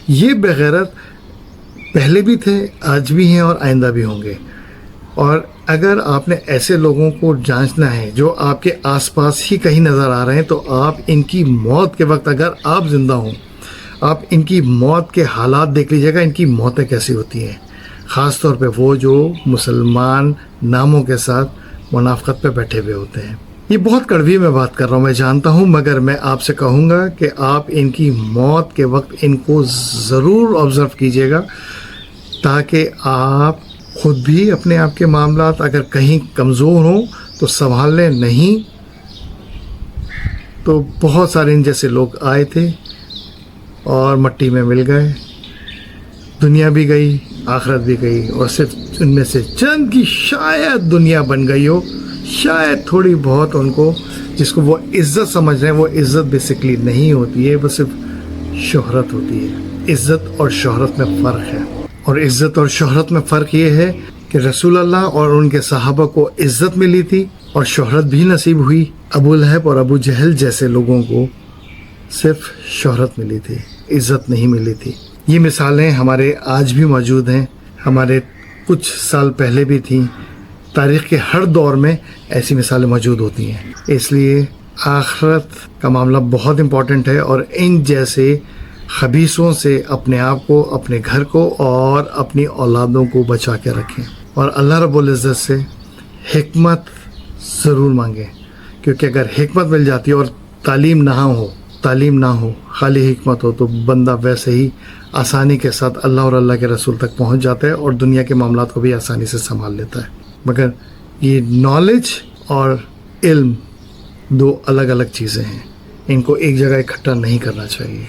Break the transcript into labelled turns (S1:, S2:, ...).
S1: یہ بغیرت پہلے بھی تھے، آج بھی ہیں اور آئندہ بھی ہوں گے. اور اگر آپ نے ایسے لوگوں کو جانچنا ہے جو آپ کے آس پاس ہی کہیں نظر آ رہے ہیں، تو آپ ان کی موت کے وقت اگر آپ زندہ ہوں، آپ ان کی موت کے حالات دیکھ لیجیے گا، ان کی موتیں کیسی ہوتی ہیں. خاص طور پہ وہ جو مسلمان ناموں کے ساتھ منافقت پہ بیٹھے ہوئے ہوتے ہیں. یہ بہت کڑوی میں بات کر رہا ہوں، میں جانتا ہوں، مگر میں آپ سے کہوں گا کہ آپ ان کی موت کے وقت ان کو ضرور آبزرو کیجیے گا، تاکہ آپ خود بھی اپنے آپ کے معاملات اگر کہیں کمزور ہوں تو سنبھال لیں. نہیں تو بہت سارے ان جیسے لوگ آئے تھے اور مٹی میں مل گئے، دنیا بھی گئی، آخرت بھی گئی، اور صرف ان میں سے چند کی شاید دنیا بن گئی ہو، شاید تھوڑی بہت ان کو، جس کو وہ عزت سمجھ رہے ہیں، وہ عزت بیسکلی نہیں ہوتی ہے، وہ صرف شہرت ہوتی ہے. عزت اور شہرت میں فرق ہے، اور عزت اور شہرت میں فرق یہ ہے کہ رسول اللہ اور ان کے صحابہ کو عزت ملی تھی اور شہرت بھی نصیب ہوئی. ابو لہب اور ابو جہل جیسے لوگوں کو صرف شہرت ملی تھی، عزت نہیں ملی تھی. یہ مثالیں ہمارے آج بھی موجود ہیں، ہمارے کچھ سال پہلے بھی تھیں. تاریخ کے ہر دور میں ایسی مثالیں موجود ہوتی ہیں. اس لیے آخرت کا معاملہ بہت امپورٹنٹ ہے، اور ان جیسے خبیثوں سے اپنے آپ کو، اپنے گھر کو اور اپنی اولادوں کو بچا کے رکھیں. اور اللہ رب العزت سے حکمت ضرور مانگیں، کیونکہ اگر حکمت مل جاتی ہے اور تعلیم نہ ہو، خالی حکمت ہو، تو بندہ ویسے ہی آسانی کے ساتھ اللہ اور اللہ کے رسول تک پہنچ جاتا ہے اور دنیا کے معاملات کو بھی آسانی سے سنبھال لیتا ہے. مگر یہ نالج اور علم دو الگ الگ چیزیں ہیں، ان کو ایک جگہ اکٹھا نہیں کرنا چاہیے.